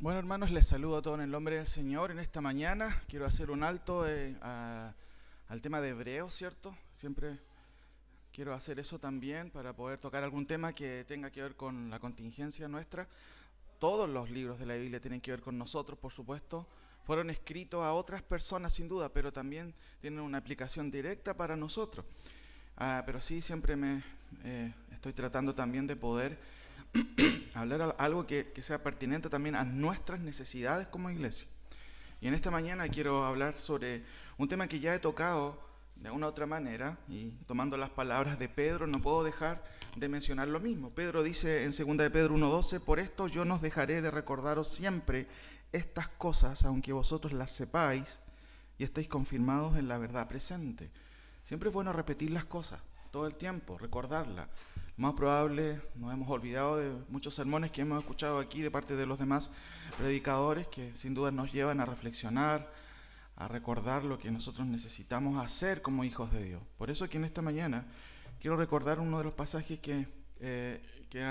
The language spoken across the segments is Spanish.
Bueno, hermanos, les saludo a todos en el nombre del Señor. En esta mañana quiero hacer un alto al tema de Hebreos, ¿cierto? Siempre quiero hacer eso también para poder tocar algún tema que tenga que ver con la contingencia nuestra. Todos los libros de la Biblia tienen que ver con nosotros, por supuesto. Fueron escritos a otras personas, sin duda, pero también tienen una aplicación directa para nosotros. Pero sí, siempre me estoy tratando también de poder hablar algo que sea pertinente también a nuestras necesidades como iglesia. Y en esta mañana quiero hablar sobre un tema que ya he tocado de una u otra manera, y tomando las palabras de Pedro, no puedo dejar de mencionar lo mismo. Pedro dice en 2 de Pedro 1:12, por esto yo no os dejaré de recordaros siempre estas cosas, aunque vosotros las sepáis y estéis confirmados en la verdad presente. Siempre es bueno repetir las cosas, todo el tiempo, recordarlas. Lo más probable, nos hemos olvidado de muchos sermones que hemos escuchado aquí de parte de los demás predicadores que sin duda nos llevan a reflexionar, a recordar lo que nosotros necesitamos hacer como hijos de Dios. Por eso que en esta mañana quiero recordar uno de los pasajes que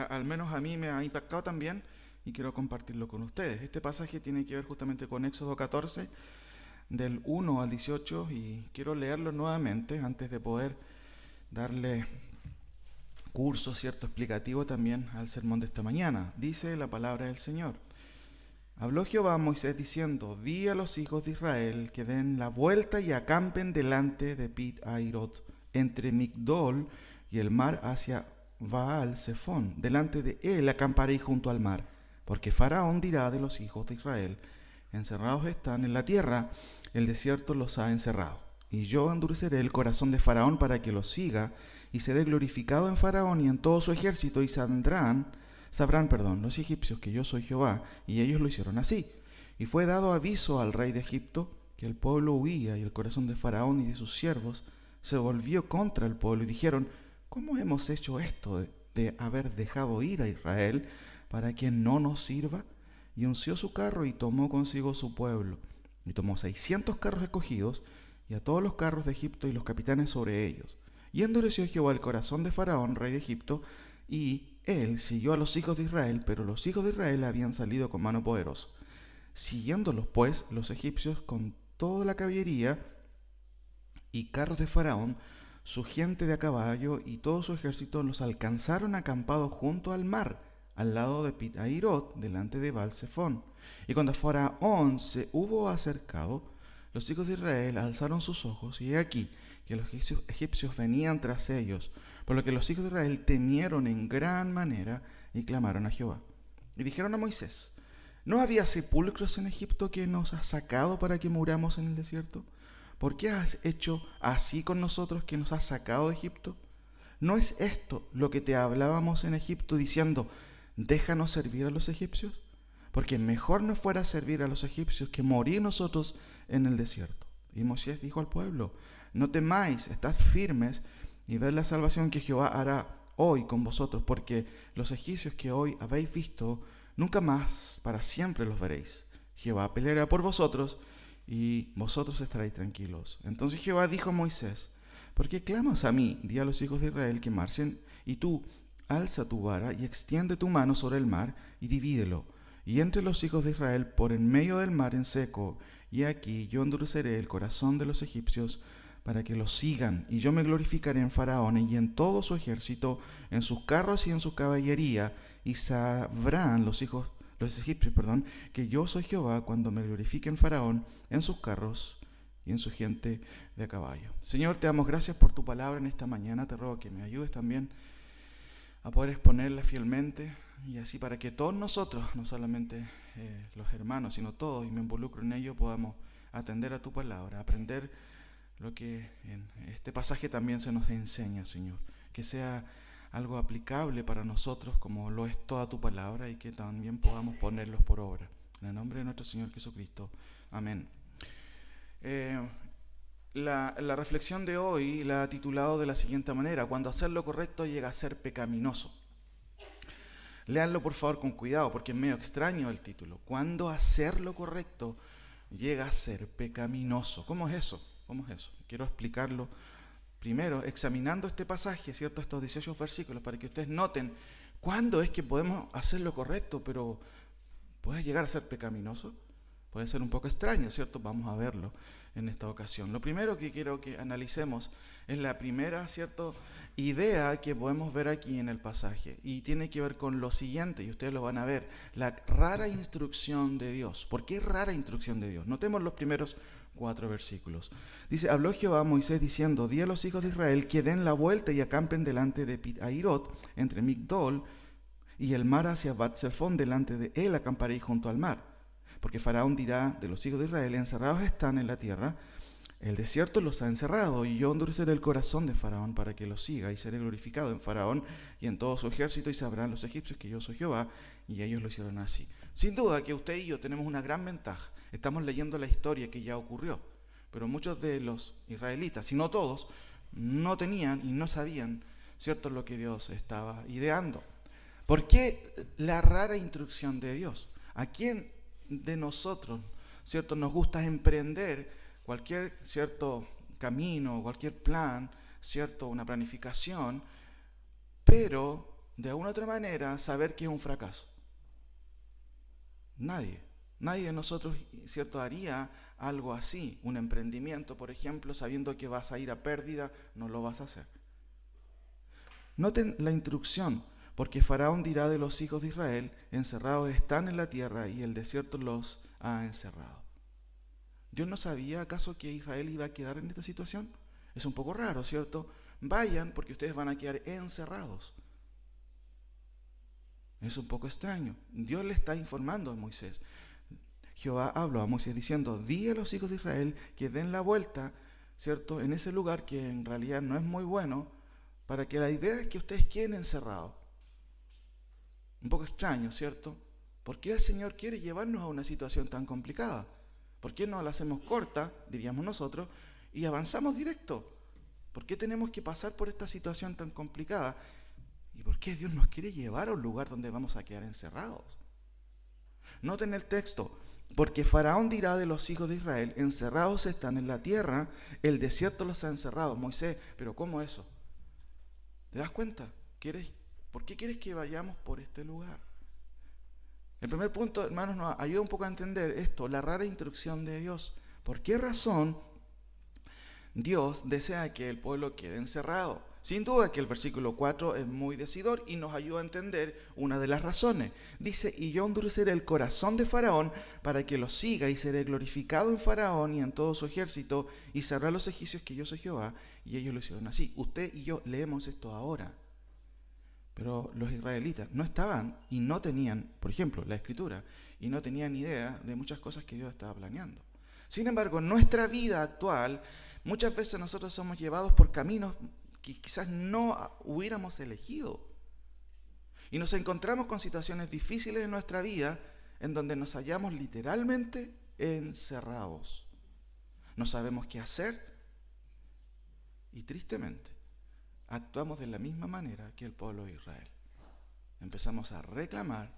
al menos a mí me ha impactado también y quiero compartirlo con ustedes. Este pasaje tiene que ver justamente con Éxodo 14, del 1 al 18, y quiero leerlo nuevamente antes de poder darle curso, cierto, explicativo también al sermón de esta mañana. Dice la palabra del Señor. Habló Jehová a Moisés diciendo, di a los hijos de Israel que den la vuelta y acampen delante de Pit-Ahirot, entre Migdol y el mar hacia Baal-Zephón. Delante de él acamparéis junto al mar, porque Faraón dirá de los hijos de Israel, encerrados están en la tierra, el desierto los ha encerrado. Y yo endureceré el corazón de Faraón para que los siga, y seré glorificado en Faraón y en todo su ejército, y sabrán los egipcios que yo soy Jehová, y ellos lo hicieron así. Y fue dado aviso al rey de Egipto que el pueblo huía, y el corazón de Faraón y de sus siervos se volvió contra el pueblo, y dijeron, ¿cómo hemos hecho esto de haber dejado ir a Israel para que no nos sirva? Y unció su carro y tomó consigo su pueblo, y tomó 600 carros escogidos, y a todos los carros de Egipto y los capitanes sobre ellos. Y endureció Jehová el corazón de Faraón, rey de Egipto, y él siguió a los hijos de Israel, pero los hijos de Israel habían salido con mano poderosa. Siguiéndolos pues los egipcios con toda la caballería y carros de Faraón, su gente de a caballo y todo su ejército los alcanzaron acampados junto al mar, al lado de Pit-Ahirot, delante de Baal-Zephón. Y cuando Faraón se hubo acercado, los hijos de Israel alzaron sus ojos, y he aquí que los egipcios venían tras ellos, por lo que los hijos de Israel temieron en gran manera y clamaron a Jehová. Y dijeron a Moisés, ¿no había sepulcros en Egipto que nos has sacado para que muramos en el desierto? ¿Por qué has hecho así con nosotros que nos has sacado de Egipto? ¿No es esto lo que te hablábamos en Egipto diciendo, déjanos servir a los egipcios? Porque mejor nos fuera servir a los egipcios que morir nosotros en el desierto. Y Moisés dijo al pueblo, no temáis, estad firmes y ved la salvación que Jehová hará hoy con vosotros, porque los egipcios que hoy habéis visto, nunca más para siempre los veréis. Jehová peleará por vosotros y vosotros estaréis tranquilos. Entonces Jehová dijo a Moisés, ¿por qué clamas a mí? Di a los hijos de Israel que marchen, y tú alza tu vara y extiende tu mano sobre el mar y divídelo. Y entre los hijos de Israel por en medio del mar en seco, y aquí yo endureceré el corazón de los egipcios para que los sigan, y yo me glorificaré en Faraón y en todo su ejército, en sus carros y en su caballería, y sabrán los egipcios, que yo soy Jehová cuando me glorifique en Faraón, en sus carros y en su gente de a caballo. Señor, te damos gracias por tu palabra en esta mañana. Te ruego que me ayudes también a poder exponerla fielmente, y así para que todos nosotros, no solamente los hermanos, sino todos, y me involucro en ello, podamos atender a tu palabra, aprender lo que en este pasaje también se nos enseña, Señor. Que sea algo aplicable para nosotros como lo es toda tu palabra, y que también podamos ponerlos por obra. En el nombre de nuestro Señor Jesucristo. Amén. La reflexión de hoy la he titulado de la siguiente manera: cuando hacer lo correcto llega a ser pecaminoso. Léanlo por favor con cuidado, porque es medio extraño el título. Cuando hacer lo correcto llega a ser pecaminoso. ¿Cómo es eso? ¿Cómo es eso? Quiero explicarlo primero examinando este pasaje, ¿cierto? Estos 18 versículos, para que ustedes noten cuándo es que podemos hacer lo correcto, pero ¿Puede llegar a ser pecaminoso? Puede ser un poco extraño, ¿cierto? Vamos a verlo en esta ocasión. Lo primero que quiero que analicemos es la primera, ¿cierto?, idea que podemos ver aquí en el pasaje. Y tiene que ver con lo siguiente, y ustedes lo van a ver, la rara instrucción de Dios. ¿Por qué rara instrucción de Dios? Notemos los primeros 4 versículos. Dice, habló Jehová a Moisés diciendo, di a los hijos de Israel que den la vuelta y acampen delante de Pi-hahirot, entre Migdol y el mar hacia Bat-Zephón, delante de él acamparéis junto al mar. Porque Faraón dirá de los hijos de Israel, encerrados están en la tierra, el desierto los ha encerrado, y yo endureceré el corazón de Faraón para que los siga, y seré glorificado en Faraón y en todo su ejército, y sabrán los egipcios que yo soy Jehová, y ellos lo hicieron así. Sin duda que usted y yo tenemos una gran ventaja. Estamos leyendo la historia que ya ocurrió, pero muchos de los israelitas, si no todos, no tenían y no sabían, ¿cierto?, lo que Dios estaba ideando. ¿Por qué la rara instrucción de Dios? ¿A quién de nosotros, ¿cierto?, nos gusta emprender cualquier, ¿cierto?, camino, cualquier plan, ¿cierto?, una planificación, pero de alguna otra manera saber que es un fracaso? Nadie de nosotros, ¿cierto?, haría algo así, un emprendimiento, por ejemplo, sabiendo que vas a ir a pérdida, no lo vas a hacer. Noten la instrucción. Porque Faraón dirá de los hijos de Israel, encerrados están en la tierra y el desierto los ha encerrado. ¿Dios no sabía acaso que Israel iba a quedar en esta situación? Es un poco raro, ¿cierto? Vayan porque ustedes van a quedar encerrados. Es un poco extraño. Dios le está informando a Moisés. Jehová habló a Moisés diciendo, di a los hijos de Israel que den la vuelta, ¿cierto?, en ese lugar que en realidad no es muy bueno, para que la idea es que ustedes queden encerrados. Un poco extraño, ¿cierto? ¿Por qué el Señor quiere llevarnos a una situación tan complicada? ¿Por qué no la hacemos corta, diríamos nosotros, y avanzamos directo? ¿Por qué tenemos que pasar por esta situación tan complicada? ¿Y por qué Dios nos quiere llevar a un lugar donde vamos a quedar encerrados? Noten el texto. Porque Faraón dirá de los hijos de Israel, encerrados están en la tierra, el desierto los ha encerrado. Moisés, ¿pero cómo eso? ¿Te das cuenta? ¿Por qué quieres que vayamos por este lugar? El primer punto, hermanos, nos ayuda un poco a entender esto, la rara instrucción de Dios. ¿Por qué razón Dios desea que el pueblo quede encerrado? Sin duda que el versículo 4 es muy decidor y nos ayuda a entender una de las razones. Dice, y yo endureceré el corazón de Faraón para que lo siga, y seré glorificado en Faraón y en todo su ejército, y sabrá a los egipcios que yo soy Jehová, y ellos lo hicieron así. Usted y yo leemos esto ahora. Pero los israelitas no estaban y no tenían, por ejemplo, la escritura, y no tenían idea de muchas cosas que Dios estaba planeando. Sin embargo, en nuestra vida actual, muchas veces nosotros somos llevados por caminos que quizás no hubiéramos elegido. Y nos encontramos con situaciones difíciles en nuestra vida en donde nos hallamos literalmente encerrados. No sabemos qué hacer y tristemente actuamos de la misma manera que el pueblo de Israel. Empezamos a reclamar,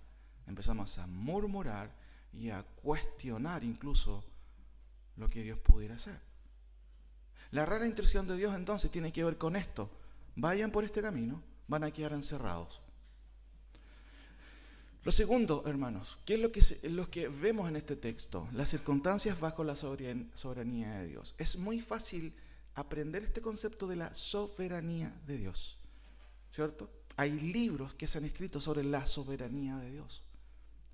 empezamos a murmurar y a cuestionar incluso lo que Dios pudiera hacer. La rara instrucción de Dios entonces tiene que ver con esto. Vayan por este camino, van a quedar encerrados. Lo segundo, hermanos, ¿qué es lo que vemos en este texto? Las circunstancias bajo la soberanía de Dios. Es muy fácil aprender este concepto de la soberanía de Dios, ¿cierto? Hay libros que se han escrito sobre la soberanía de Dios.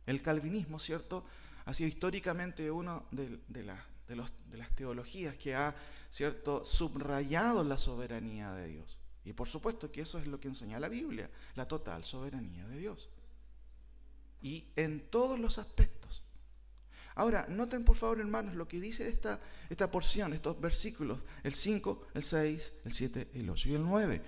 El calvinismo, ¿cierto?, ha sido históricamente una de las teologías que ha, ¿cierto?, subrayado la soberanía de Dios. Y por supuesto que eso es lo que enseña la Biblia, la total soberanía de Dios. Y en todos los aspectos. Ahora, noten por favor, hermanos, lo que dice esta porción, estos versículos, el 5, el 6, el 7, el 8 y el 9.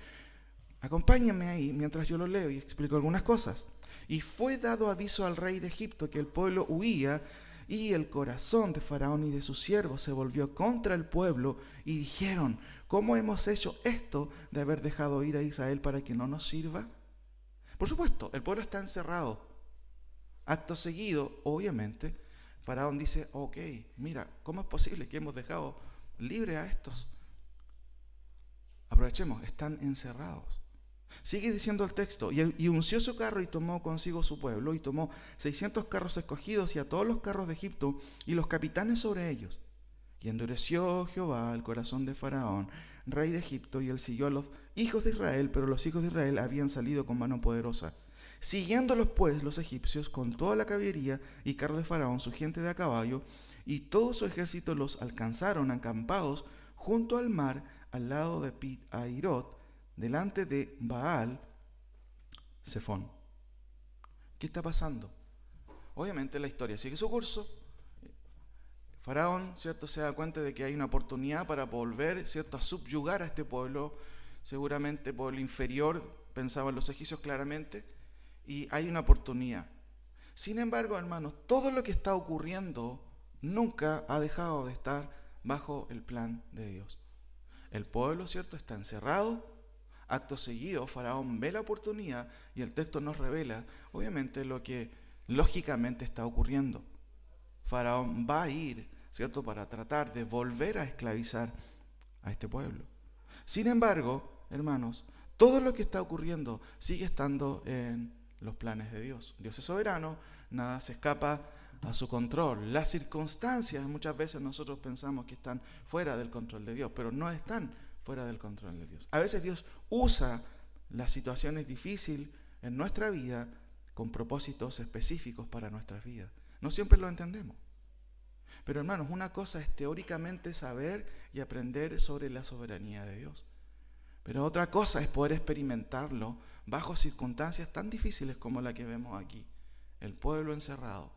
Acompáñenme ahí mientras yo lo leo y explico algunas cosas. Y fue dado aviso al rey de Egipto que el pueblo huía, y el corazón de Faraón y de sus siervos se volvió contra el pueblo, y dijeron, ¿cómo hemos hecho esto de haber dejado ir a Israel para que no nos sirva? Por supuesto, el pueblo está encerrado. Acto seguido, obviamente, Faraón dice, ok, mira, ¿cómo es posible que hemos dejado libre a estos? Aprovechemos, están encerrados. Sigue diciendo el texto, y unció su carro y tomó consigo su pueblo, y tomó 600 carros escogidos y a todos los carros de Egipto y los capitanes sobre ellos. Y endureció Jehová el corazón de Faraón, rey de Egipto, y él siguió a los hijos de Israel, pero los hijos de Israel habían salido con mano poderosa. Siguiéndolos pues los egipcios con toda la caballería y carros de Faraón, su gente de a caballo, y todo su ejército los alcanzaron acampados junto al mar, al lado de Pi-Hahirot, delante de Baal Zephón. ¿Qué está pasando? Obviamente la historia sigue su curso. Faraón, ¿cierto?, se da cuenta de que hay una oportunidad para volver, ¿cierto?, a subyugar a este pueblo, seguramente pueblo inferior, pensaban los egipcios claramente, y hay una oportunidad. Sin embargo, hermanos, todo lo que está ocurriendo nunca ha dejado de estar bajo el plan de Dios. El pueblo, ¿cierto?, está encerrado. Acto seguido, Faraón ve la oportunidad y el texto nos revela, obviamente, lo que lógicamente está ocurriendo. Faraón va a ir, ¿cierto?, para tratar de volver a esclavizar a este pueblo. Sin embargo, hermanos, todo lo que está ocurriendo sigue estando en los planes de Dios. Dios es soberano, nada se escapa a su control. Las circunstancias, muchas veces nosotros pensamos que están fuera del control de Dios, pero no están fuera del control de Dios. A veces Dios usa las situaciones difíciles en nuestra vida con propósitos específicos para nuestras vidas. No siempre lo entendemos. Pero hermanos, una cosa es teóricamente saber y aprender sobre la soberanía de Dios. Pero otra cosa es poder experimentarlo bajo circunstancias tan difíciles como la que vemos aquí. El pueblo encerrado.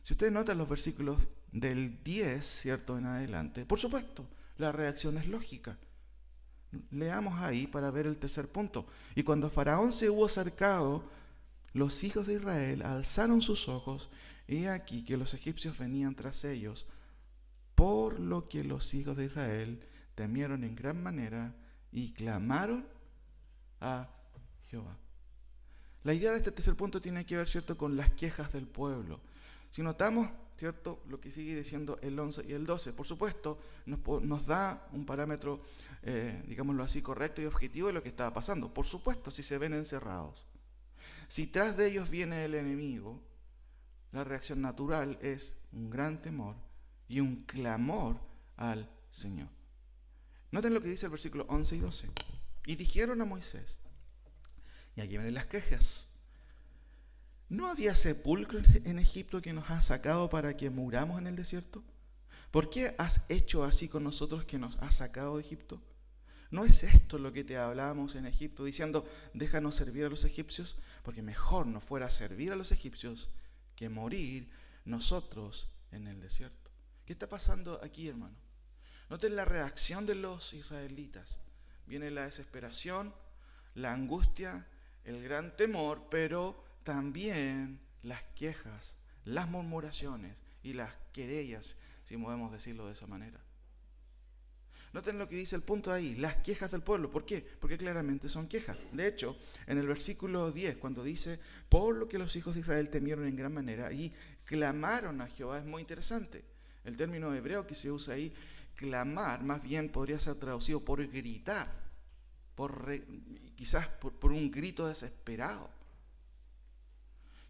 Si ustedes notan los versículos del 10, ¿cierto?, en adelante, por supuesto, la reacción es lógica. Leamos ahí para ver el tercer punto. Y cuando Faraón se hubo acercado, los hijos de Israel alzaron sus ojos, y he aquí que los egipcios venían tras ellos, por lo que los hijos de Israel temieron en gran manera y clamaron a Jehová. La idea de este tercer punto tiene que ver, ¿cierto?, con las quejas del pueblo. Si notamos, ¿cierto?, lo que sigue diciendo el 11 y el 12, por supuesto, nos da un parámetro, digámoslo así, correcto y objetivo de lo que estaba pasando. Por supuesto, si se ven encerrados. Si tras de ellos viene el enemigo, la reacción natural es un gran temor y un clamor al Señor. Noten lo que dice el versículo 11 y 12. Y dijeron a Moisés, y aquí vienen las quejas: ¿no había sepulcro en Egipto que nos has sacado para que muramos en el desierto? ¿Por qué has hecho así con nosotros que nos has sacado de Egipto? ¿No es esto lo que te hablábamos en Egipto, diciendo, déjanos servir a los egipcios? Porque mejor nos fuera servir a los egipcios que morir nosotros en el desierto. ¿Qué está pasando aquí, hermano? Noten la reacción de los israelitas. Viene la desesperación, la angustia, el gran temor, pero también las quejas, las murmuraciones y las querellas, si podemos decirlo de esa manera. Noten lo que dice el punto ahí, las quejas del pueblo. ¿Por qué? Porque claramente son quejas. De hecho, en el versículo 10, cuando dice, por lo que los hijos de Israel temieron en gran manera y clamaron a Jehová, es muy interesante. El término hebreo que se usa ahí, clamar, más bien podría ser traducido por gritar, quizás por un grito desesperado.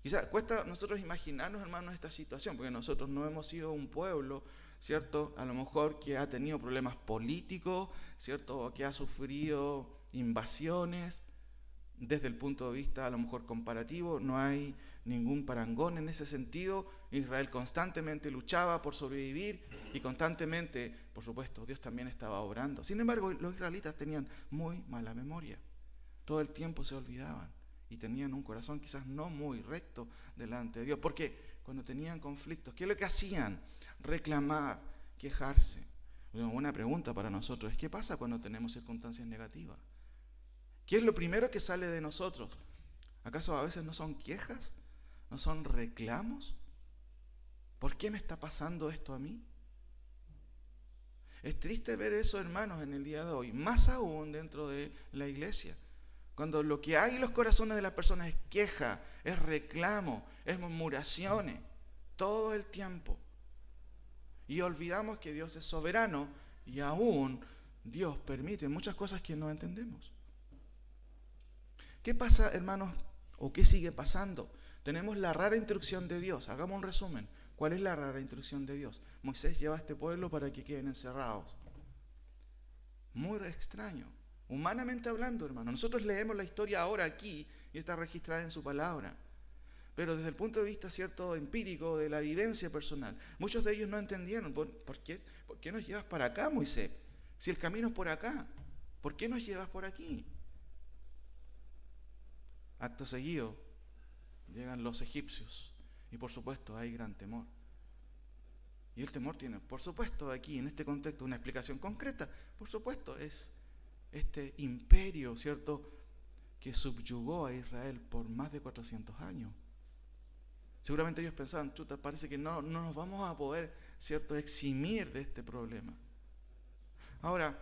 Quizás cuesta nosotros imaginarnos, hermanos, esta situación, porque nosotros no hemos sido un pueblo, ¿cierto?, a lo mejor que ha tenido problemas políticos, ¿cierto?, o que ha sufrido invasiones. Desde el punto de vista a lo mejor comparativo, no hay ningún parangón en ese sentido. Israel constantemente luchaba por sobrevivir y constantemente, por supuesto, Dios también estaba obrando. Sin embargo, los israelitas tenían muy mala memoria. Todo el tiempo se olvidaban y tenían un corazón quizás no muy recto delante de Dios. ¿Por qué? Cuando tenían conflictos, ¿qué es lo que hacían? Reclamar, quejarse. Una pregunta para nosotros es: ¿qué pasa cuando tenemos circunstancias negativas? ¿Qué es lo primero que sale de nosotros? ¿Acaso a veces no son quejas? ¿No son reclamos? ¿Por qué me está pasando esto a mí? Es triste ver eso, hermanos, en el día de hoy, más aún dentro de la iglesia. Cuando lo que hay en los corazones de las personas es queja, es reclamo, es murmuraciones, todo el tiempo. Y olvidamos que Dios es soberano y aún Dios permite muchas cosas que no entendemos. ¿Qué pasa, hermanos? ¿O qué sigue pasando? Tenemos la rara instrucción de Dios. Hagamos un resumen. ¿Cuál es la rara instrucción de Dios? Moisés lleva a este pueblo para que queden encerrados. Muy extraño. Humanamente hablando, hermano. Nosotros leemos la historia ahora aquí y está registrada en su palabra. Pero desde el punto de vista, cierto, empírico, de la vivencia personal, muchos de ellos no entendieron. ¿Por qué nos llevas para acá, Moisés? Si el camino es por acá, ¿por qué nos llevas por aquí? Acto seguido, llegan los egipcios y por supuesto hay gran temor. Y el temor tiene, por supuesto, aquí en este contexto una explicación concreta. Por supuesto, es este imperio, ¿cierto?, que subyugó a Israel por más de 400 años. Seguramente ellos pensaban, chuta, parece que no nos vamos a poder, ¿cierto?, eximir de este problema. Ahora,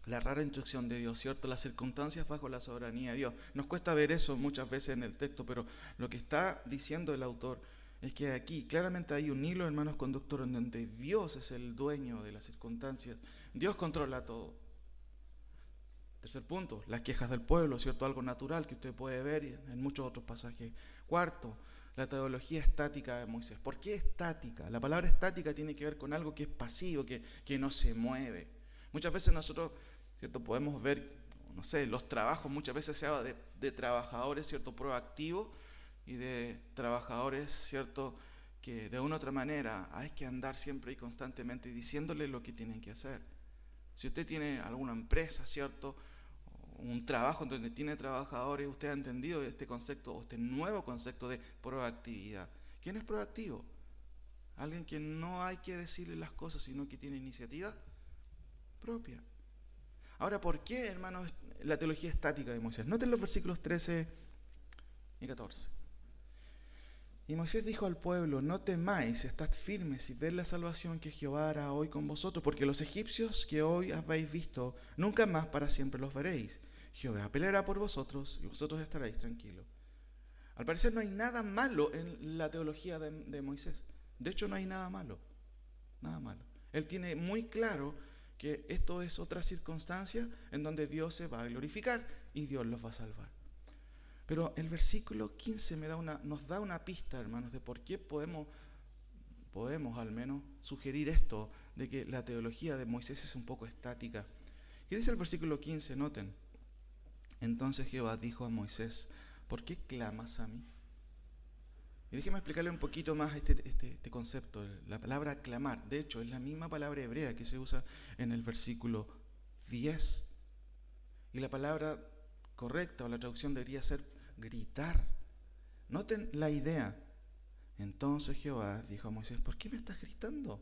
la rara instrucción de Dios, ¿cierto?, las circunstancias bajo la soberanía de Dios. Nos cuesta ver eso muchas veces en el texto, pero lo que está diciendo el autor es que aquí claramente hay un hilo, hermanos, conductor en donde Dios es el dueño de las circunstancias. Dios controla todo. Tercer punto, las quejas del pueblo, ¿cierto? Algo natural que usted puede ver en muchos otros pasajes. Cuarto, la teología estática de Moisés. ¿Por qué estática? La palabra estática tiene que ver con algo que es pasivo, que no se mueve. Muchas veces nosotros, ¿cierto?, podemos ver, no sé, los trabajos, muchas veces se habla de trabajadores, ¿cierto?, proactivos y de trabajadores, ¿cierto?, que de una u otra manera hay que andar siempre y constantemente diciéndole lo que tienen que hacer. Si usted tiene alguna empresa, ¿cierto?, un trabajo en donde tiene trabajadores, usted ha entendido este concepto, o este nuevo concepto de proactividad. ¿Quién es proactivo? Alguien que no hay que decirle las cosas, sino que tiene iniciativa propia. Ahora, ¿por qué, hermanos, la teología estática de Moisés? Noten los versículos 13 y 14. Y Moisés dijo al pueblo, no temáis, estad firmes y ved la salvación que Jehová hará hoy con vosotros, porque los egipcios que hoy habéis visto, nunca más para siempre los veréis. Jehová peleará por vosotros y vosotros estaréis tranquilos. Al parecer no hay nada malo en la teología de Moisés. De hecho, no hay nada malo. Nada malo. Él tiene muy claro que esto es otra circunstancia en donde Dios se va a glorificar y Dios los va a salvar. Pero el versículo 15 nos da una pista, hermanos, de por qué podemos al menos sugerir esto, de que la teología de Moisés es un poco estática. ¿Qué dice el versículo 15? Noten. Entonces Jehová dijo a Moisés, ¿por qué clamas a mí? Y déjeme explicarle un poquito más este concepto. La palabra clamar, de hecho, es la misma palabra hebrea que se usa en el versículo 10. Y la palabra correcta o la traducción debería ser gritar. Noten la idea. Entonces Jehová dijo a Moisés, ¿por qué me estás gritando?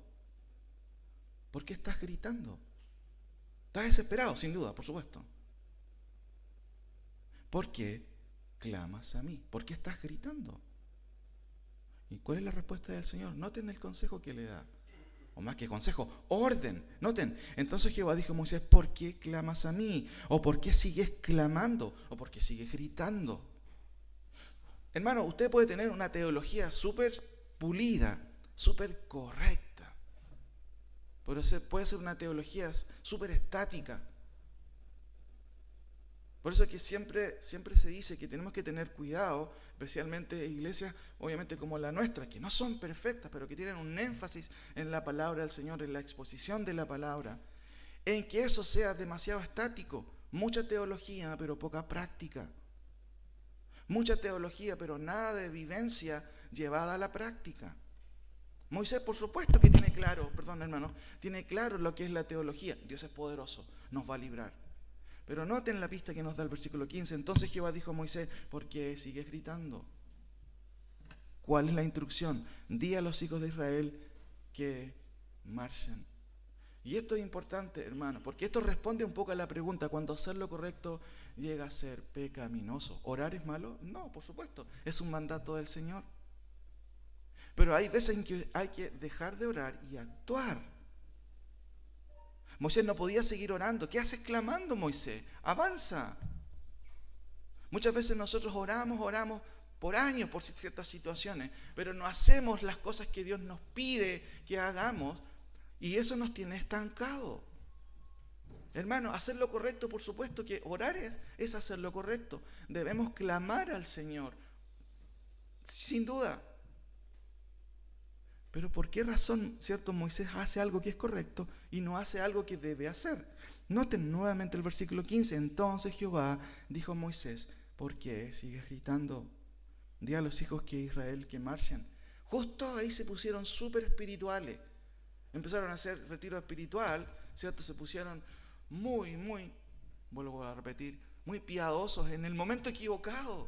¿Por qué estás gritando? Estás desesperado, sin duda, por supuesto. ¿Por qué clamas a mí? ¿Por qué estás gritando? ¿Y cuál es la respuesta del Señor? Noten el consejo que le da. O más que consejo, orden. Noten, entonces Jehová dijo a Moisés, ¿por qué clamas a mí? ¿O por qué sigues clamando? ¿O por qué sigues gritando? Hermano, usted puede tener una teología súper pulida, súper correcta. Pero puede ser una teología súper estática. Por eso es que siempre se dice que tenemos que tener cuidado, especialmente iglesias, obviamente como la nuestra, que no son perfectas, pero que tienen un énfasis en la palabra del Señor, en la exposición de la palabra, en que eso sea demasiado estático. Mucha teología, pero poca práctica. Mucha teología, pero nada de vivencia llevada a la práctica. Moisés, por supuesto que tiene claro lo que es la teología. Dios es poderoso, nos va a librar. Pero noten la pista que nos da el versículo 15. Entonces Jehová dijo a Moisés, ¿por qué sigues gritando? ¿Cuál es la instrucción? Di a los hijos de Israel que marchen. Y esto es importante, hermano, porque esto responde un poco a la pregunta, ¿cuando hacer lo correcto llega a ser pecaminoso? ¿Orar es malo? No, por supuesto, es un mandato del Señor. Pero hay veces en que hay que dejar de orar y actuar. Moisés no podía seguir orando. ¿Qué haces clamando, Moisés? Avanza. Muchas veces nosotros oramos por años por ciertas situaciones, pero no hacemos las cosas que Dios nos pide que hagamos y eso nos tiene estancados. Hermano, hacer lo correcto, por supuesto que orar es hacer lo correcto. Debemos clamar al Señor, sin duda. Pero ¿por qué razón, cierto, Moisés hace algo que es correcto y no hace algo que debe hacer? Noten nuevamente el versículo 15. Entonces Jehová dijo a Moisés: ¿por qué sigues gritando? Di a los hijos de Israel que marchen. Justo ahí se pusieron súper espirituales. Empezaron a hacer retiro espiritual, ¿cierto? Se pusieron vuelvo a repetir, muy piadosos en el momento equivocado.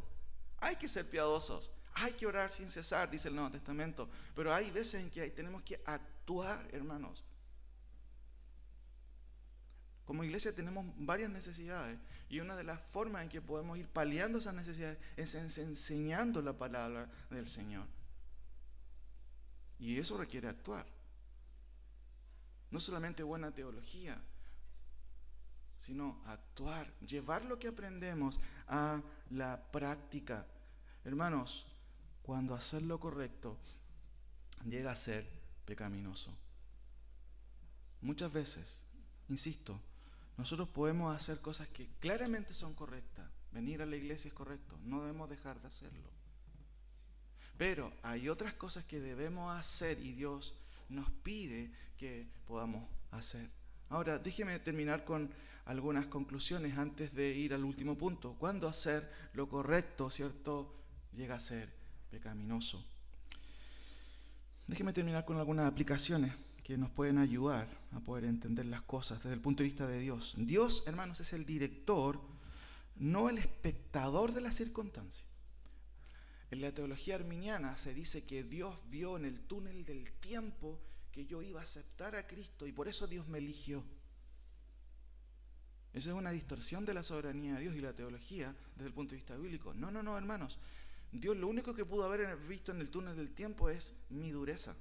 Hay que ser piadosos. Hay que orar sin cesar, dice el Nuevo Testamento. Pero hay veces en que tenemos que actuar, hermanos. Como iglesia tenemos varias necesidades. Y una de las formas en que podemos ir paliando esas necesidades es enseñando la palabra del Señor. Y eso requiere actuar. No solamente buena teología, sino actuar. Llevar lo que aprendemos a la práctica. Hermanos, cuando hacer lo correcto llega a ser pecaminoso. Muchas veces, insisto, nosotros podemos hacer cosas que claramente son correctas. Venir a la iglesia es correcto, no debemos dejar de hacerlo. Pero hay otras cosas que debemos hacer y Dios nos pide que podamos hacer. Ahora, déjeme terminar con algunas conclusiones antes de ir al último punto. Cuando hacer lo correcto, ¿cierto?, llega a ser pecaminoso. Déjeme terminar con algunas aplicaciones que nos pueden ayudar a poder entender las cosas desde el punto de vista de Dios. Dios, hermanos, es el director, no el espectador de las circunstancias. En la teología arminiana se dice que Dios vio en el túnel del tiempo que yo iba a aceptar a Cristo y por eso Dios me eligió. Eso es una distorsión de la soberanía de Dios y la teología desde el punto de vista bíblico. No, hermanos. Dios lo único que pudo haber visto en el túnel del tiempo es mi dureza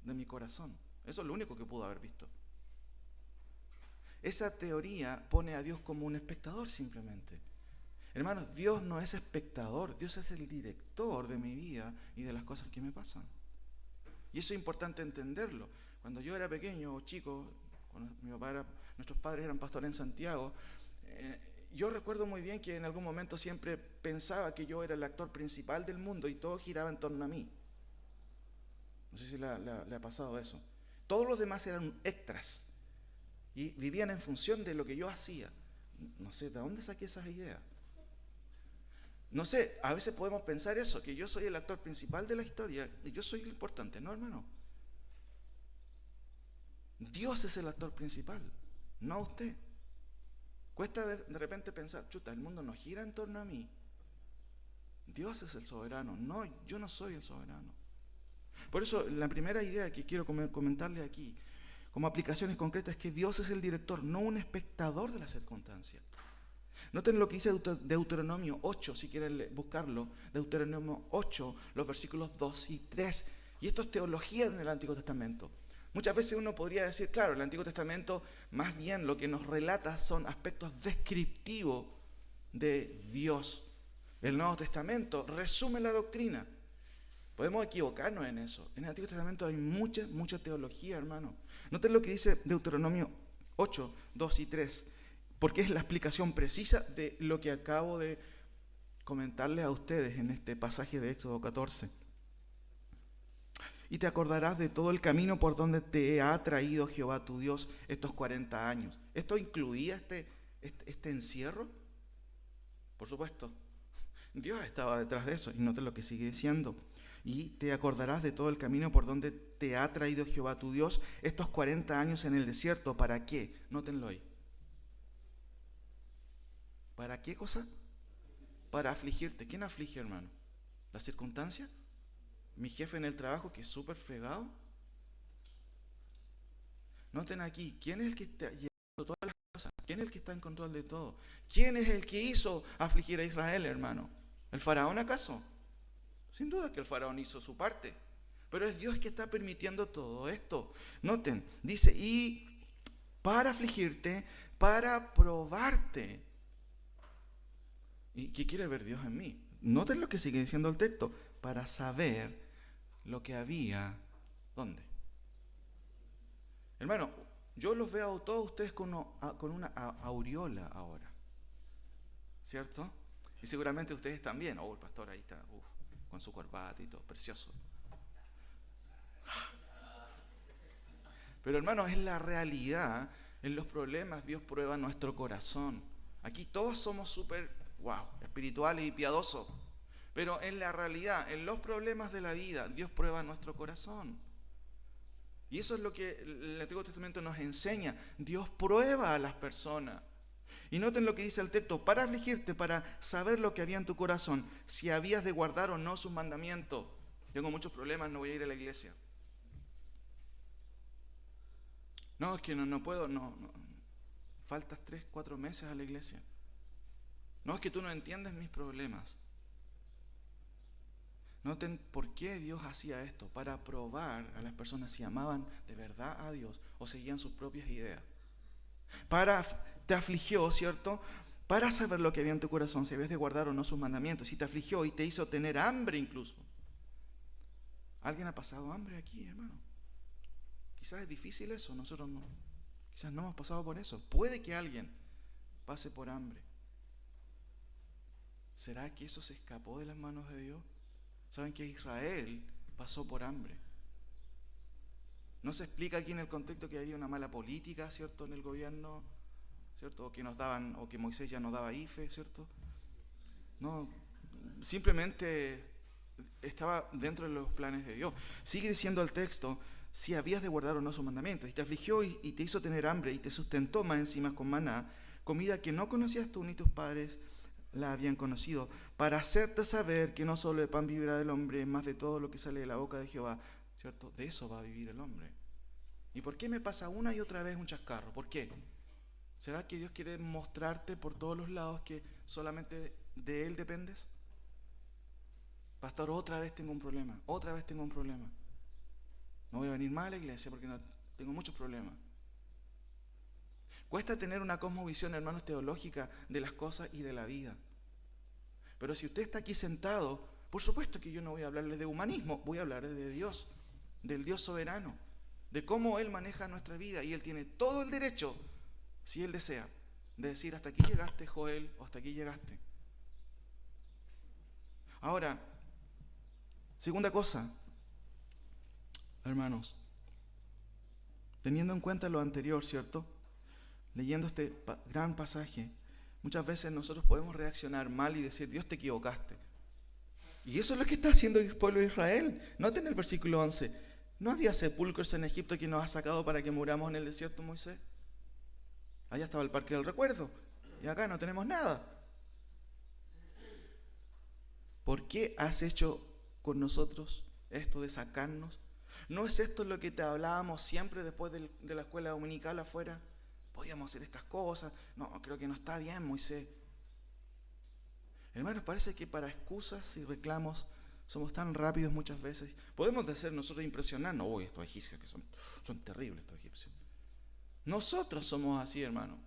de mi corazón. Eso es lo único que pudo haber visto. Esa teoría pone a Dios como un espectador simplemente. Hermanos, Dios no es espectador, Dios es el director de mi vida y de las cosas que me pasan. Y eso es importante entenderlo. Cuando yo era pequeño o chico, cuando nuestros padres eran pastores en Santiago, yo recuerdo muy bien que en algún momento siempre pensaba que yo era el actor principal del mundo y todo giraba en torno a mí. No sé si le ha pasado eso. Todos los demás eran extras y vivían en función de lo que yo hacía. No sé, ¿de dónde saqué esas ideas? No sé, a veces podemos pensar eso, que yo soy el actor principal de la historia y yo soy el importante. No, hermano. Dios es el actor principal, no usted. Cuesta de repente pensar, chuta, el mundo no gira en torno a mí. Dios es el soberano, no, yo no soy el soberano. Por eso la primera idea que quiero comentarle aquí, como aplicaciones concretas, es que Dios es el director, no un espectador de las circunstancias. Noten lo que dice Deuteronomio 8, si quieren buscarlo, Deuteronomio 8, los versículos 2 y 3. Y esto es teología en el Antiguo Testamento. Muchas veces uno podría decir, claro, el Antiguo Testamento más bien lo que nos relata son aspectos descriptivos de Dios. El Nuevo Testamento resume la doctrina. Podemos equivocarnos en eso. En el Antiguo Testamento hay mucha teología, hermano. Noten lo que dice Deuteronomio 8, 2 y 3, porque es la explicación precisa de lo que acabo de comentarles a ustedes en este pasaje de Éxodo 14. Y te acordarás de todo el camino por donde te ha traído Jehová tu Dios estos 40 años. ¿Esto incluía este encierro? Por supuesto. Dios estaba detrás de eso. Y noten lo que sigue diciendo. Y te acordarás de todo el camino por donde te ha traído Jehová tu Dios estos 40 años en el desierto. ¿Para qué? Nótenlo ahí. ¿Para qué cosa? Para afligirte. ¿Quién aflige, hermano? ¿La circunstancia? ¿Mi jefe en el trabajo que es súper fregado? Noten aquí, ¿quién es el que está llevando todas las cosas? ¿Quién es el que está en control de todo? ¿Quién es el que hizo afligir a Israel, hermano? ¿El faraón acaso? Sin duda que el faraón hizo su parte, pero es Dios que está permitiendo todo esto. Noten, dice, y para afligirte, para probarte. ¿Y qué quiere ver Dios en mí? Noten lo que sigue diciendo el texto, para saber lo que había, ¿dónde? Hermano, Yo los veo a todos ustedes con una aureola ahora, ¿cierto? Y seguramente ustedes también. El pastor ahí está, con su corbata y todo, precioso. Pero hermanos, es la realidad. En los problemas Dios prueba nuestro corazón. Aquí todos somos súper, espirituales y piadosos. Pero en la realidad, en los problemas de la vida, Dios prueba nuestro corazón. Y eso es lo que el Antiguo Testamento nos enseña. Dios prueba a las personas. Y noten lo que dice el texto: para afligirte, para saber lo que había en tu corazón, si habías de guardar o no sus mandamientos. Tengo muchos problemas, no voy a ir a la iglesia. No, es que no puedo, no. Faltas 3, 4 meses a la iglesia. No, es que tú no entiendes mis problemas. Noten por qué Dios hacía esto: para probar a las personas si amaban de verdad a Dios o seguían sus propias ideas. Te afligió, ¿cierto? Para saber lo que había en tu corazón, si habías de guardar o no sus mandamientos. Y te afligió y te hizo tener hambre incluso. ¿Alguien ha pasado hambre aquí, hermano? Quizás es difícil eso, nosotros no. Quizás no hemos pasado por eso. Puede que alguien pase por hambre. ¿Será que eso se escapó de las manos de Dios? Saben que Israel pasó por hambre. No se explica aquí en el contexto que había una mala política, ¿cierto?, en el gobierno, ¿cierto?, o que Moisés ya no daba IFE, ¿cierto? No, simplemente estaba dentro de los planes de Dios. Sigue diciendo el texto: si habías de guardar o no sus mandamientos. Y te afligió y te hizo tener hambre y te sustentó más encima con maná, comida que no conocías tú ni tus padres la habían conocido, para hacerte saber que no solo de pan vivirá el hombre, más de todo lo que sale de la boca de Jehová, ¿cierto? De eso va a vivir el hombre. ¿Y por qué me pasa una y otra vez un chascarro? ¿Por qué? ¿Será que Dios quiere mostrarte por todos los lados que solamente de Él dependes? Pastor, otra vez tengo un problema. No voy a venir más a la iglesia porque tengo muchos problemas. Cuesta tener una cosmovisión, hermanos, teológica de las cosas y de la vida. Pero si usted está aquí sentado, por supuesto que yo no voy a hablarle de humanismo, voy a hablar de Dios, del Dios soberano, de cómo Él maneja nuestra vida. Y Él tiene todo el derecho, si Él desea, de decir: hasta aquí llegaste, Joel, o hasta aquí llegaste. Ahora, segunda cosa, hermanos, teniendo en cuenta lo anterior, ¿cierto?, leyendo este gran pasaje, muchas veces nosotros podemos reaccionar mal y decir: Dios, te equivocaste. Y eso es lo que está haciendo el pueblo de Israel. Noten el versículo 11. ¿No había sepulcros en Egipto que nos ha sacado para que muramos en el desierto, Moisés? Allá estaba el parque del recuerdo y acá no tenemos nada. ¿Por qué has hecho con nosotros esto de sacarnos? ¿No es esto lo que te hablábamos siempre después de la escuela dominical afuera? Podíamos hacer estas cosas. No, creo que no está bien, Moisés. Hermanos, parece que para excusas y reclamos somos tan rápidos muchas veces. Podemos hacer nosotros impresionarnos: uy, estos egipcios que son terribles, estos egipcios. Nosotros somos así, hermano.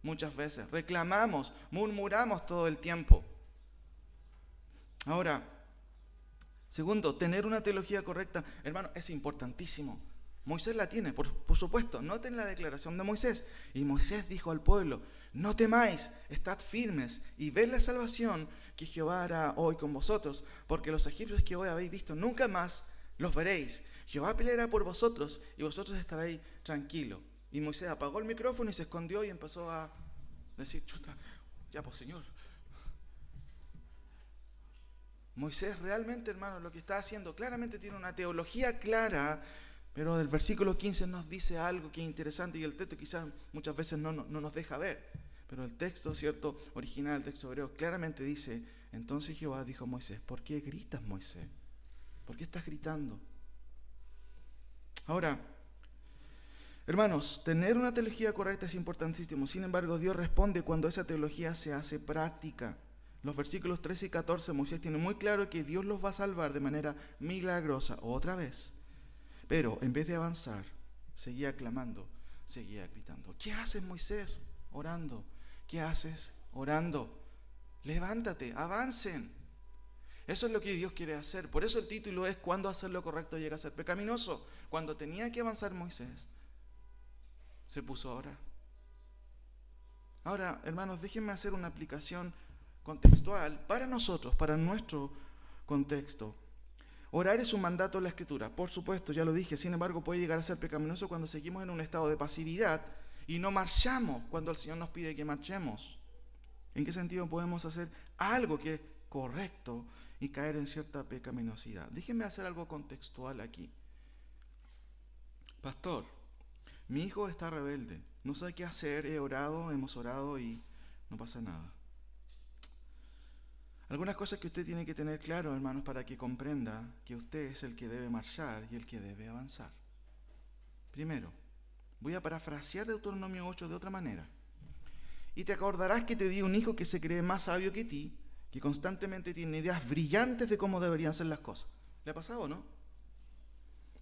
Muchas veces reclamamos, murmuramos todo el tiempo. Ahora, segundo, tener una teología correcta, hermano, es importantísimo. Moisés la tiene, por supuesto. Noten la declaración de Moisés. Y Moisés dijo al pueblo: no temáis, estad firmes y ved la salvación que Jehová hará hoy con vosotros, porque los egipcios que hoy habéis visto nunca más los veréis. Jehová peleará por vosotros y vosotros estaréis tranquilos. Y Moisés apagó el micrófono y se escondió y empezó a decir: chuta, ya pues, Señor. Moisés realmente, hermano, lo que está haciendo claramente tiene una teología clara. Pero el versículo 15 nos dice algo que es interesante, y el texto quizás muchas veces no nos deja ver. Pero el texto, ¿cierto?, original, el texto hebreo, claramente dice: entonces Jehová dijo a Moisés: ¿por qué gritas, Moisés? ¿Por qué estás gritando? Ahora, hermanos, tener una teología correcta es importantísimo. Sin embargo, Dios responde cuando esa teología se hace práctica. Los versículos 13 y 14, Moisés tiene muy claro que Dios los va a salvar de manera milagrosa otra vez. Pero en vez de avanzar, seguía clamando, seguía gritando. ¿Qué haces, Moisés? Orando. ¿Qué haces? Orando. Levántate, avancen. Eso es lo que Dios quiere hacer. Por eso el título es: cuando hacer lo correcto llega a ser pecaminoso. Cuando tenía que avanzar Moisés, se puso a orar. Ahora, hermanos, déjenme hacer una aplicación contextual para nosotros, para nuestro contexto. Orar es un mandato de la Escritura, por supuesto, ya lo dije. Sin embargo, puede llegar a ser pecaminoso cuando seguimos en un estado de pasividad y no marchamos cuando el Señor nos pide que marchemos. ¿En qué sentido podemos hacer algo que es correcto y caer en cierta pecaminosidad? Déjenme hacer algo contextual aquí. Pastor, mi hijo está rebelde, no sabe qué hacer, hemos orado y no pasa nada. Algunas cosas que usted tiene que tener claro, hermanos, para que comprenda que usted es el que debe marchar y el que debe avanzar. Primero, voy a parafrasear Deuteronomio 8 de otra manera. Y te acordarás que te di un hijo que se cree más sabio que ti, que constantemente tiene ideas brillantes de cómo deberían ser las cosas. ¿Le ha pasado o no?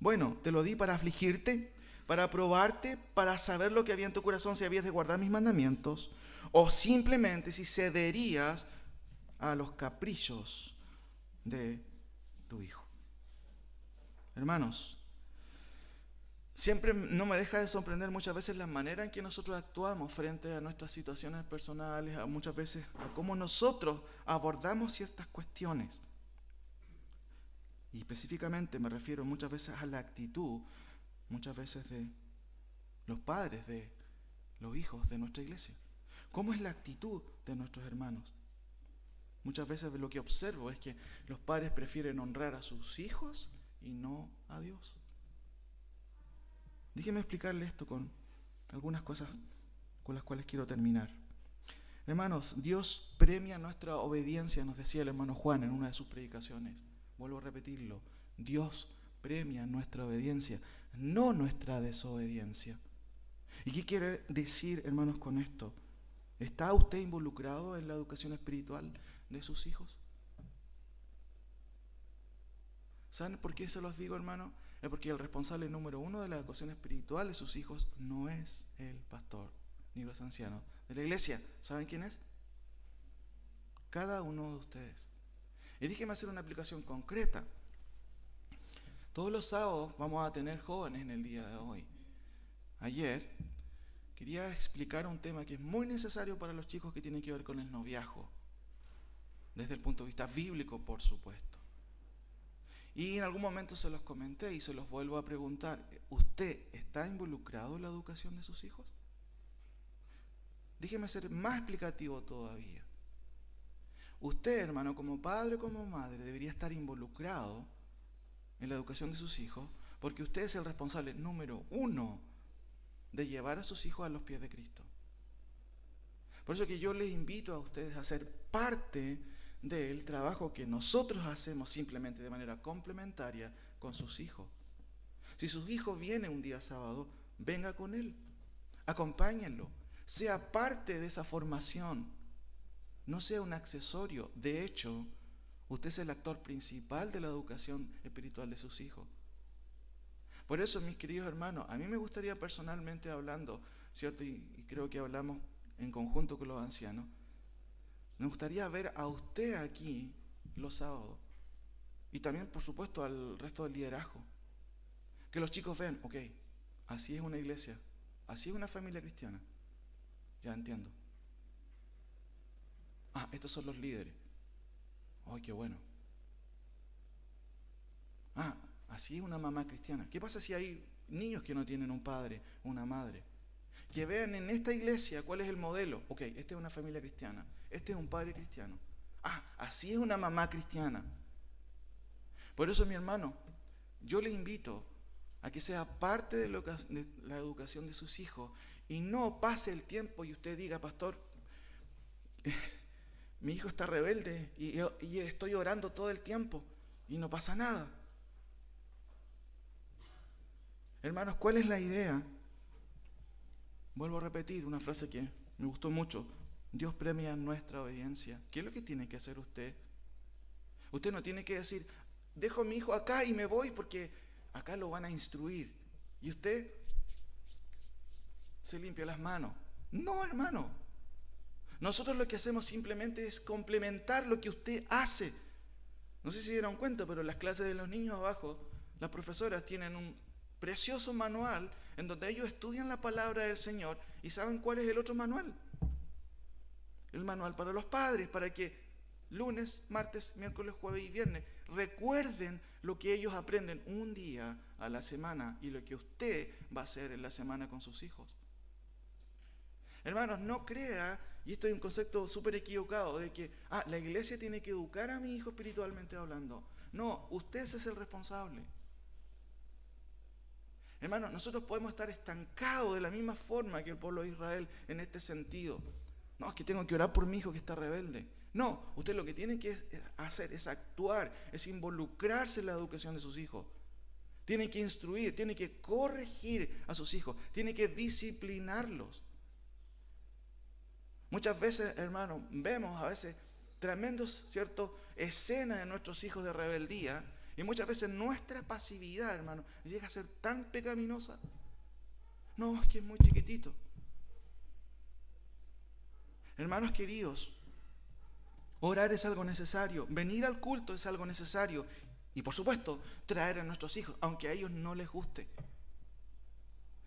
Bueno, te lo di para afligirte, para probarte, para saber lo que había en tu corazón, si habías de guardar mis mandamientos, o simplemente si cederías a los caprichos de tu hijo. Hermanos, siempre no me deja de sorprender muchas veces la manera en que nosotros actuamos frente a nuestras situaciones personales, muchas veces a cómo nosotros abordamos ciertas cuestiones. Y específicamente me refiero muchas veces a la actitud, muchas veces de los padres, de los hijos de nuestra iglesia. ¿Cómo es la actitud de nuestros hermanos? Muchas veces lo que observo es que los padres prefieren honrar a sus hijos y no a Dios. Déjeme explicarle esto con algunas cosas con las cuales quiero terminar. Hermanos, Dios premia nuestra obediencia, nos decía el hermano Juan en una de sus predicaciones. Vuelvo a repetirlo. Dios premia nuestra obediencia, no nuestra desobediencia. ¿Y qué quiere decir, hermanos, con esto? ¿Está usted involucrado en la educación espiritual de sus hijos? ¿Saben por qué se los digo, hermano? Es porque el responsable número uno de la educación espiritual de sus hijos no es el pastor ni los ancianos de la iglesia. ¿Saben quién es? Cada uno de ustedes. Y déjenme hacer una aplicación concreta. Todos los sábados vamos a tener jóvenes en el día de hoy. Ayer quería explicar un tema que es muy necesario para los chicos que tiene que ver con el noviazgo, desde el punto de vista bíblico, por supuesto. Y en algún momento se los comenté y se los vuelvo a preguntar. ¿Usted está involucrado en la educación de sus hijos? Déjeme ser más explicativo todavía. Usted, hermano, como padre o como madre, debería estar involucrado en la educación de sus hijos, porque usted es el responsable número uno de llevar a sus hijos a los pies de Cristo. Por eso que yo les invito a ustedes a ser parte del trabajo que nosotros hacemos simplemente de manera complementaria con sus hijos. Si sus hijos vienen un día sábado, venga con él, acompáñenlo, sea parte de esa formación, no sea un accesorio. De hecho, usted es el actor principal de la educación espiritual de sus hijos. Por eso, mis queridos hermanos, a mí me gustaría personalmente hablando, ¿cierto? Y creo que hablamos en conjunto con los ancianos. Me gustaría ver a usted aquí los sábados. Y también, por supuesto, al resto del liderazgo. Que los chicos vean, ok, así es una iglesia, así es una familia cristiana. Ya entiendo. Ah, estos son los líderes. ¡Ay, qué bueno! Ah, así es una mamá cristiana. ¿Qué pasa si hay niños que no tienen un padre o una madre? Que vean en esta iglesia cuál es el modelo. Ok, esta es una familia cristiana. Este es un padre cristiano. Ah, así es una mamá cristiana. Por eso, mi hermano, yo le invito a que sea parte de la educación de sus hijos y no pase el tiempo y usted diga, pastor, mi hijo está rebelde y estoy orando todo el tiempo y no pasa nada. Hermanos, ¿cuál es la idea? Vuelvo a repetir una frase que me gustó mucho. Dios premia nuestra obediencia. ¿Qué es lo que tiene que hacer usted? Usted no tiene que decir, dejo a mi hijo acá y me voy porque acá lo van a instruir. Y usted se limpia las manos. No, hermano. Nosotros lo que hacemos simplemente es complementar lo que usted hace. No sé si se dieron cuenta, pero en las clases de los niños abajo, las profesoras tienen precioso manual en donde ellos estudian la palabra del Señor y saben cuál es el otro manual. El manual para los padres, para que lunes, martes, miércoles, jueves y viernes recuerden lo que ellos aprenden un día a la semana y lo que usted va a hacer en la semana con sus hijos. Hermanos, no crea, y esto es un concepto súper equivocado, de que la iglesia tiene que educar a mi hijo espiritualmente hablando. No, usted es el responsable. Hermanos, nosotros podemos estar estancados de la misma forma que el pueblo de Israel en este sentido. No, es que tengo que orar por mi hijo que está rebelde. No, usted lo que tiene que hacer es actuar, es involucrarse en la educación de sus hijos. Tiene que instruir, tiene que corregir a sus hijos, tiene que disciplinarlos. Muchas veces, hermanos, vemos a veces tremendos, ¿cierto?, escenas de nuestros hijos de rebeldía, y muchas veces nuestra pasividad, hermano, llega a ser tan pecaminosa. No, es que es muy chiquitito. Hermanos queridos, orar es algo necesario, venir al culto es algo necesario, y por supuesto, traer a nuestros hijos, aunque a ellos no les guste.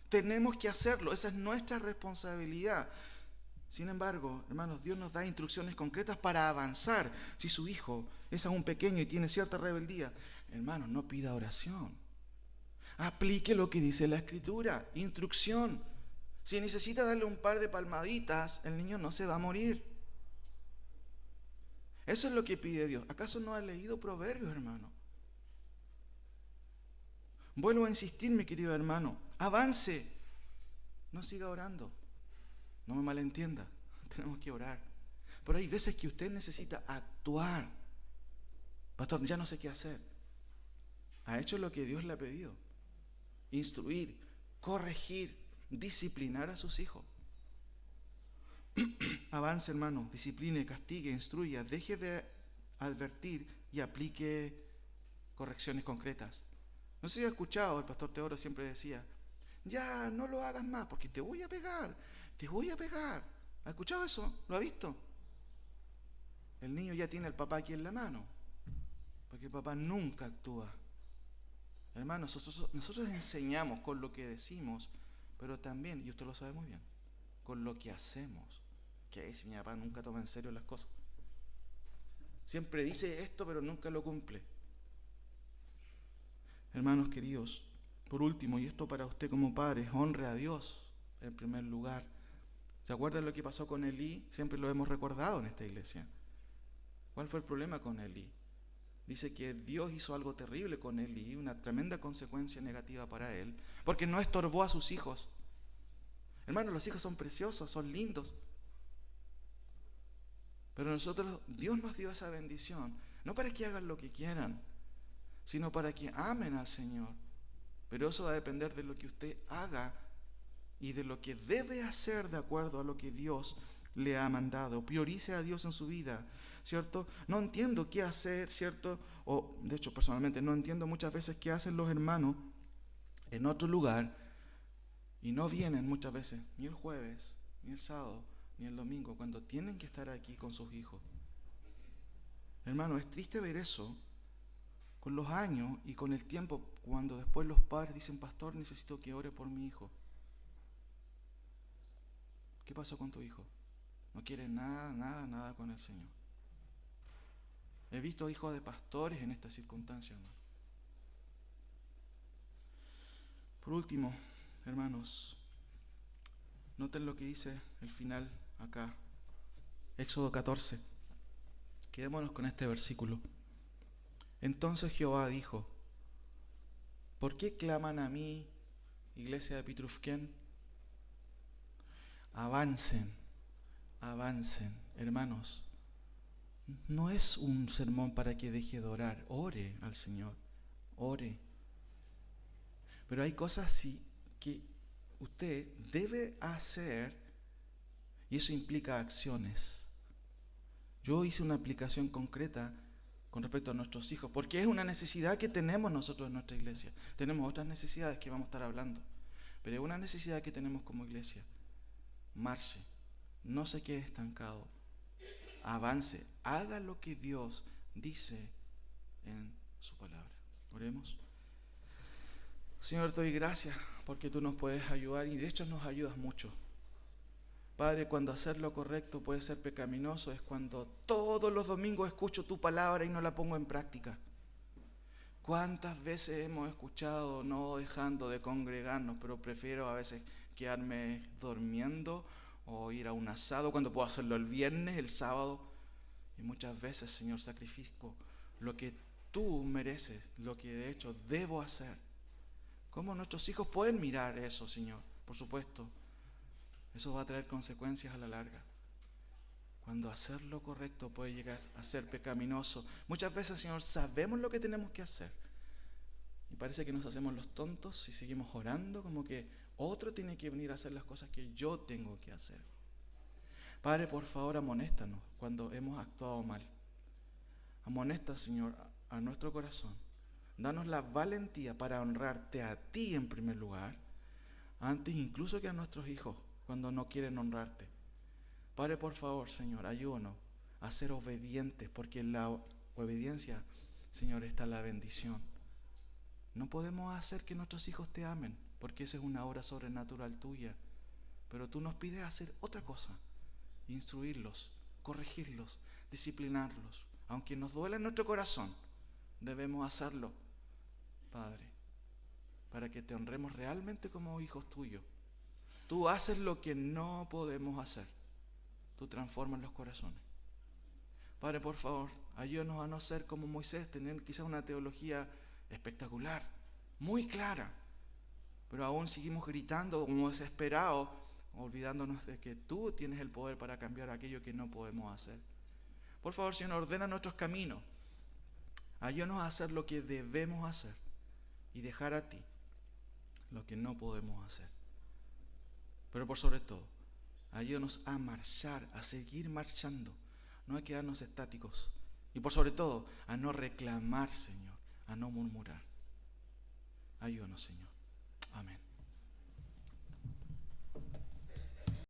Tenemos que hacerlo, esa es nuestra responsabilidad. Sin embargo, hermanos, Dios nos da instrucciones concretas para avanzar. Si su hijo es aún pequeño y tiene cierta rebeldía, hermanos, no pida oración. Aplique lo que dice la Escritura, instrucción. Si necesita darle un par de palmaditas, el niño no se va a morir. Eso es lo que pide Dios. ¿Acaso no ha leído Proverbios, hermano? Vuelvo a insistir, mi querido hermano, avance. No siga orando. No me malentienda, tenemos que orar. Pero hay veces que usted necesita actuar. Pastor, ya no sé qué hacer. Ha hecho lo que Dios le ha pedido. Instruir, corregir, disciplinar a sus hijos. Avance, hermano, discipline, castigue, instruya, deje de advertir y aplique correcciones concretas. No sé si ha escuchado, el pastor Teodoro siempre decía, ya no lo hagas más porque te voy a pegar. Te voy a pegar. ¿Ha escuchado eso? ¿Lo ha visto? El niño ya tiene al papá aquí en la mano, porque el papá nunca actúa. Hermanos, nosotros enseñamos con lo que decimos, pero también, y usted lo sabe muy bien, con lo que hacemos. Que es, mi papá nunca toma en serio las cosas. Siempre dice esto, pero nunca lo cumple. Hermanos queridos, por último, y esto para usted como padre, honre a Dios en primer lugar. ¿Se acuerdan lo que pasó con Elí? Siempre lo hemos recordado en esta iglesia. ¿Cuál fue el problema con Elí? Dice que Dios hizo algo terrible con Elí, una tremenda consecuencia negativa para él, porque no estorbó a sus hijos. Hermanos, los hijos son preciosos, son lindos. Pero Dios nos dio esa bendición, no para que hagan lo que quieran, sino para que amen al Señor. Pero eso va a depender de lo que usted haga y de lo que debe hacer de acuerdo a lo que Dios le ha mandado. Priorice a Dios en su vida, ¿cierto? No entiendo qué hacer, ¿cierto? O, de hecho, personalmente no entiendo muchas veces qué hacen los hermanos en otro lugar y no vienen muchas veces ni el jueves, ni el sábado, ni el domingo, cuando tienen que estar aquí con sus hijos. Hermano, es triste ver eso con los años y con el tiempo, cuando después los padres dicen, pastor, necesito que ore por mi hijo. ¿Qué pasó con tu hijo? No quiere nada con el Señor. He visto hijos de pastores en estas circunstancias, hermano. Por último, hermanos, noten lo que dice el final acá, Éxodo 14. Quedémonos con este versículo. Entonces Jehová dijo, ¿por qué claman a mí, iglesia de Pitrufquén? Avancen, hermanos. No es un sermón para que deje de orar. Ore al Señor, ore. Pero hay cosas que usted debe hacer y eso implica acciones. Yo hice una aplicación concreta con respecto a nuestros hijos, porque es una necesidad que tenemos nosotros en nuestra iglesia. Tenemos otras necesidades que vamos a estar hablando, pero es una necesidad que tenemos como iglesia. Marche, no se quede estancado, avance, haga lo que Dios dice en su palabra. Oremos. Señor, te doy gracias porque tú nos puedes ayudar y de hecho nos ayudas mucho. Padre, cuando hacer lo correcto puede ser pecaminoso es cuando todos los domingos escucho tu palabra y no la pongo en práctica. ¿Cuántas veces hemos escuchado no dejando de congregarnos, pero prefiero a veces quedarme durmiendo o ir a un asado cuando puedo hacerlo el viernes, el sábado? Y muchas veces, Señor, sacrifico lo que tú mereces, lo que de hecho debo hacer. ¿Cómo nuestros hijos pueden mirar eso, Señor? Por supuesto, eso va a traer consecuencias a la larga. Cuando hacer lo correcto puede llegar a ser pecaminoso. Muchas veces, Señor, sabemos lo que tenemos que hacer. Y parece que nos hacemos los tontos y seguimos orando como que otro tiene que venir a hacer las cosas que yo tengo que hacer. Padre, por favor, amonéstanos cuando hemos actuado mal. Amonesta, Señor, a nuestro corazón. Danos la valentía para honrarte a ti en primer lugar, antes incluso que a nuestros hijos cuando no quieren honrarte. Padre, por favor, Señor, ayúdanos a ser obedientes, porque en la obediencia, Señor, está la bendición. No podemos hacer que nuestros hijos te amen, porque esa es una obra sobrenatural tuya. Pero tú nos pides hacer otra cosa, instruirlos, corregirlos, disciplinarlos. Aunque nos duela en nuestro corazón, debemos hacerlo, Padre, para que te honremos realmente como hijos tuyos. Tú haces lo que no podemos hacer. Tú transformas los corazones. Padre, por favor, ayúdanos a no ser como Moisés, tener quizás una teología espectacular, muy clara, pero aún seguimos gritando como desesperados, olvidándonos de que tú tienes el poder para cambiar aquello que no podemos hacer. Por favor, Señor, ordena nuestros caminos. Ayúdanos a hacer lo que debemos hacer y dejar a ti lo que no podemos hacer. Pero por sobre todo, ayúdanos a marchar, a seguir marchando, no a quedarnos estáticos. Y por sobre todo, a no reclamar, Señor, a no murmurar. Ayúdanos, Señor.